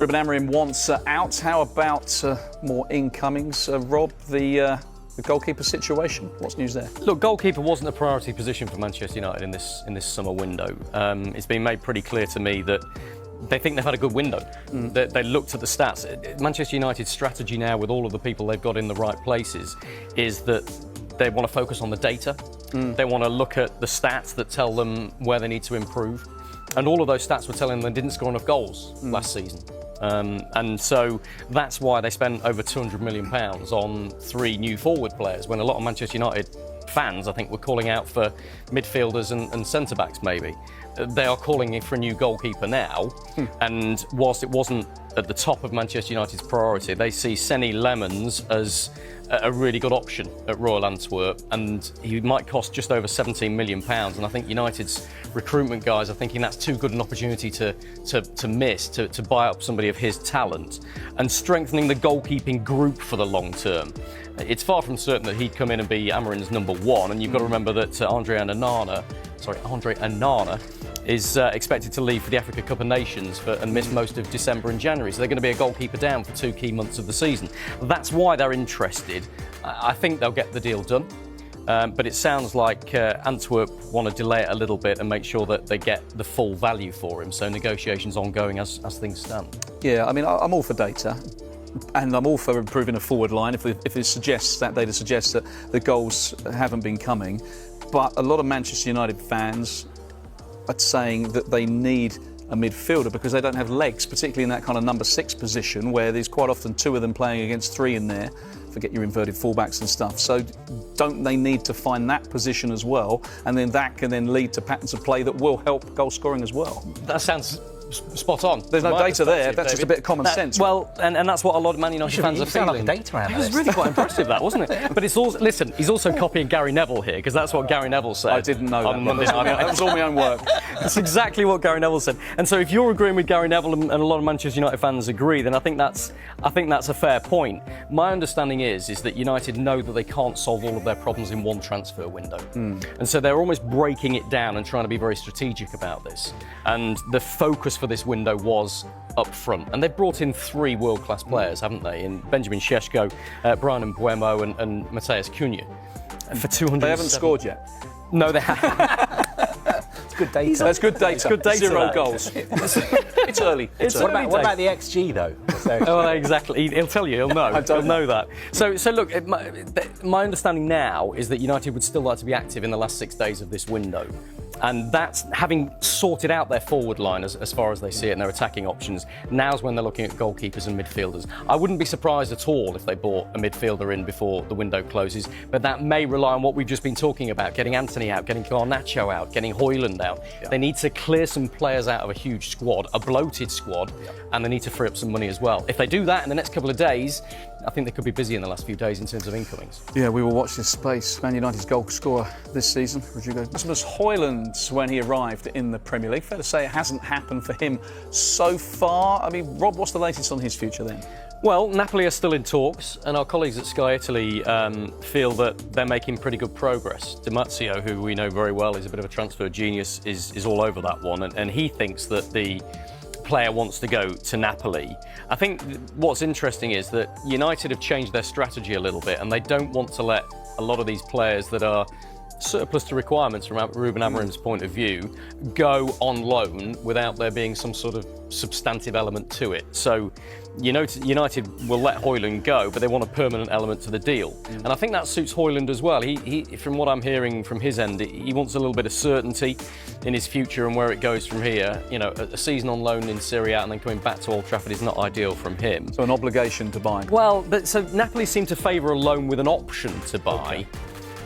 Ruben Amorim wants out. How about more incomings? Rob, the goalkeeper situation, what's news there? Look, goalkeeper wasn't a priority position for Manchester United in this summer window. It's been made pretty clear to me that they think they've had a good window. They looked at the stats. Manchester United's strategy now, with all of the people they've got in the right places, is that they want to focus on the data. They want to look at the stats that tell them where they need to improve. And all of those stats were telling them they didn't score enough goals last season. And so that's why they spent over £200 million on 3 new forward players, when a lot of Manchester United fans, I think, were calling out for midfielders and centre-backs maybe. They are calling for a new goalkeeper now, and whilst it wasn't at the top of Manchester United's priority, they see Senne Lammens as a really good option at Royal Antwerp, and he might cost just over £17 million. And I think United's recruitment guys are thinking that's too good an opportunity to miss, to buy up somebody of his talent and strengthening the goalkeeping group for the long term. It's far from certain that he'd come in and be Amorim's number one, and you've got to remember that Andre Onana is expected to leave for the Africa Cup of Nations and miss most of December and January. So they're going to be a goalkeeper down for 2 key months of the season. That's why they're interested. I think they'll get the deal done. But it sounds like Antwerp want to delay it a little bit and make sure that they get the full value for him. So negotiations ongoing as things stand. Yeah, I mean, I'm all for data. And I'm all for improving a forward line if it suggests, that data suggests that the goals haven't been coming. But a lot of Manchester United fans are saying that they need a midfielder because they don't have legs, particularly in that kind of number 6 position where there's quite often 2 of them playing against 3 in there. Forget your inverted fullbacks and stuff. So don't they need to find that position as well? And then that can then lead to patterns of play that will help goal scoring as well. That sounds spot on. There's no data there. That's just a bit of common sense. Well, and that's what a lot of Man United fans are feeling. Like a data analyst. It was really quite impressive, that, wasn't it? But it's also, listen, he's also copying Gary Neville here, because that's what Gary Neville said. I didn't know that. On Monday night. That was all my own work. That's exactly what Gary Neville said. And so if you're agreeing with Gary Neville and a lot of Manchester United fans agree, then I think that's a fair point. My understanding is that United know that they can't solve all of their problems in one transfer window. And so they're almost breaking it down and trying to be very strategic about this. And the focus for this window was up front. And they've brought in 3 world-class players, haven't they? In Benjamin Šeško, Brian Mbeumo and Mateus Cunha. For 200. They haven't scored yet. No, they haven't. It's good data. That's good data. It's good data. 0 goals. It's early. What about the XG though? Oh, exactly. He'll tell you. He'll know. He'll know that. So look. My understanding now is that United would still like to be active in the last 6 days of this window, and that's having sorted out their forward line as far as they see it and their attacking options. Now's when they're looking at goalkeepers and midfielders. I wouldn't be surprised at all if they bought a midfielder in before the window closes, but that may rely on what we've just been talking about: getting Anthony out, getting Garnacho out, getting Højlund out. Yeah. They need to clear some players out of a huge squad, a bloated squad, and they need to free up some money as well. If they do that in the next couple of days, I think they could be busy in the last few days in terms of incomings. Yeah, we will watch this space. Man United's goal scorer this season, Rasmus Højlund, when he arrived in the Premier League. Fair to say it hasn't happened for him so far. I mean, Rob, what's the latest on his future then? Well, Napoli are still in talks, and our colleagues at Sky Italy feel that they're making pretty good progress. Di Marzio, who we know very well is a bit of a transfer genius, is all over that one, and he thinks that the player wants to go to Napoli. I think what's interesting is that United have changed their strategy a little bit, and they don't want to let a lot of these players that are surplus to requirements from Ruben Amorim's point of view go on loan without there being some sort of substantive element to it. So United will let Højlund go, but they want a permanent element to the deal. And I think that suits Højlund as well. He, from what I'm hearing from his end, he wants a little bit of certainty in his future and where it goes from here. You know, a season on loan in Serie A and then coming back to Old Trafford is not ideal from him. So an obligation to buy. Well, so Napoli seem to favour a loan with an option to buy. Okay.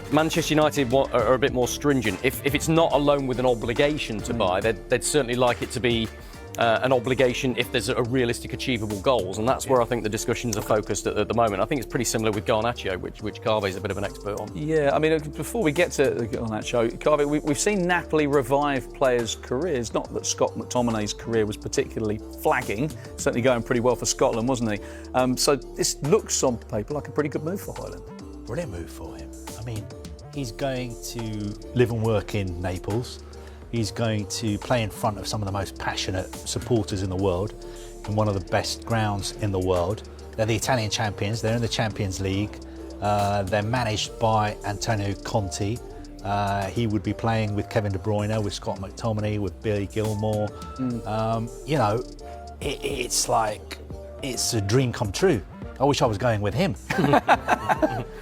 Manchester United are a bit more stringent. If it's not a loan with an obligation to buy, they'd certainly like it to be an obligation if there's a realistic, achievable goals, and that's where I think the discussions are focused at the moment. I think it's pretty similar with Garnacho, which Carve's a bit of an expert on. Yeah, I mean, before we get to Garnacho, Carve, we've seen Napoli revive players' careers. Not that Scott McTominay's career was particularly flagging, certainly going pretty well for Scotland, wasn't he? So this looks on paper like a pretty good move for Højlund. Brilliant move for him. I mean, he's going to live and work in Naples. He's going to play in front of some of the most passionate supporters in the world. in one of the best grounds in the world. They're the Italian champions. They're in the Champions League. They're managed by Antonio Conte. He would be playing with Kevin De Bruyne, with Scott McTominay, with Billy Gilmore. You know, it's like, it's a dream come true. I wish I was going with him.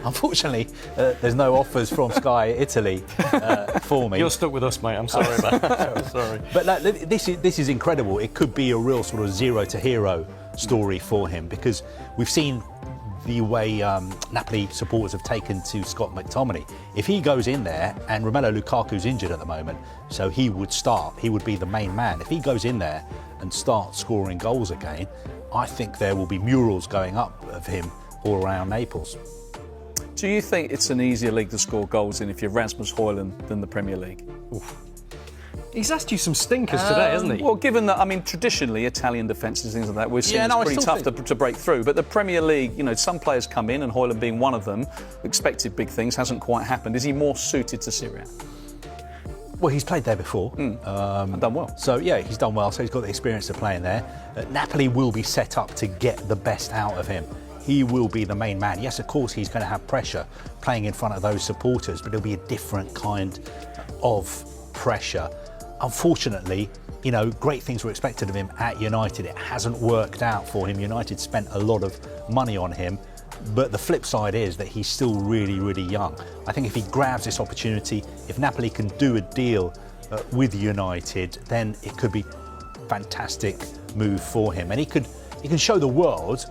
Unfortunately, there's no offers from Sky Italy for me. You're stuck with us, mate. I'm sorry about that. I'm sorry. But like, this is incredible. It could be a real sort of zero to hero story for him, because we've seen the way Napoli supporters have taken to Scott McTominay. If he goes in there, and Romelu Lukaku's injured at the moment, so he would start, he would be the main man. If he goes in there and starts scoring goals again, I think there will be murals going up of him all around Naples. Do you think it's an easier league to score goals in if you're Rasmus Højlund than the Premier League? Oof. He's asked you some stinkers today, hasn't he? Well, given that, I mean, traditionally, Italian defences, things like that, we're seeing it's pretty tough to break through. But the Premier League, you know, some players come in, and Højlund being one of them, expected big things, hasn't quite happened. Is he more suited to Serie A? Well, he's played there before. And done well. So, yeah, he's done well, so he's got the experience of playing there. Napoli will be set up to get the best out of him. He will be the main man. Yes, of course, he's going to have pressure playing in front of those supporters, but it'll be a different kind of pressure. Unfortunately, you know, great things were expected of him at United. It hasn't worked out for him. United spent a lot of money on him, but the flip side is that he's still really, really young. I think if he grabs this opportunity, if Napoli can do a deal with United, then it could be a fantastic move for him. And he can show the world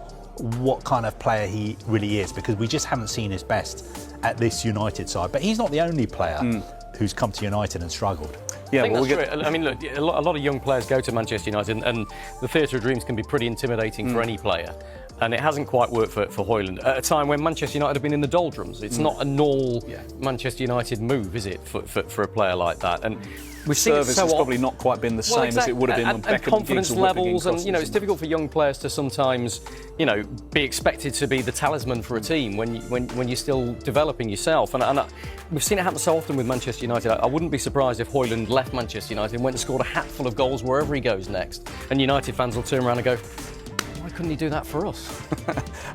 what kind of player he really is, because we just haven't seen his best at this United side. But he's not the only player who's come to United and struggled. Yeah, I think that's true. I mean, look, a lot of young players go to Manchester United, and the theatre of dreams can be pretty intimidating for any player. And it hasn't quite worked for Højlund at a time when Manchester United have been in the doldrums. It's not a normal Manchester United move, is it, for a player like that? And we've seen service has probably not quite been the same as it would have been when Beckham and confidence Giggs levels, and you know, it's difficult for young players to sometimes, you know, be expected to be the talisman for a team when you're still developing yourself. And we've seen it happen so often with Manchester United. I wouldn't be surprised if Højlund left Manchester United and went and scored a hatful of goals wherever he goes next. And United fans will turn around and go, why couldn't he do that for us?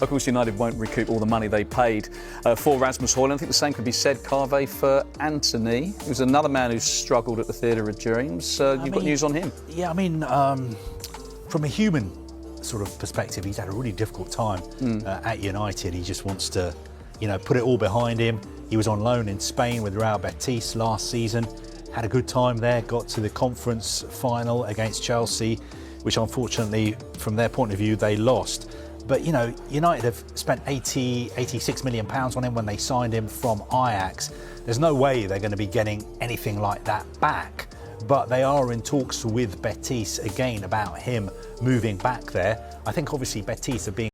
Of course, United won't recoup all the money they paid for Rasmus Højlund. I think the same could be said, Carve, for Anthony, who's another man who's struggled at the Theatre of Dreams. You've got news on him? Yeah, I mean, from a human sort of perspective, he's had a really difficult time at United. He just wants to, you know, put it all behind him. He was on loan in Spain with Real Betis last season. Had a good time there, got to the conference final against Chelsea, which unfortunately, from their point of view, they lost. But, you know, United have spent 86 million pounds on him when they signed him from Ajax. There's no way they're going to be getting anything like that back. But they are in talks with Betis again about him moving back there. I think obviously Betis are being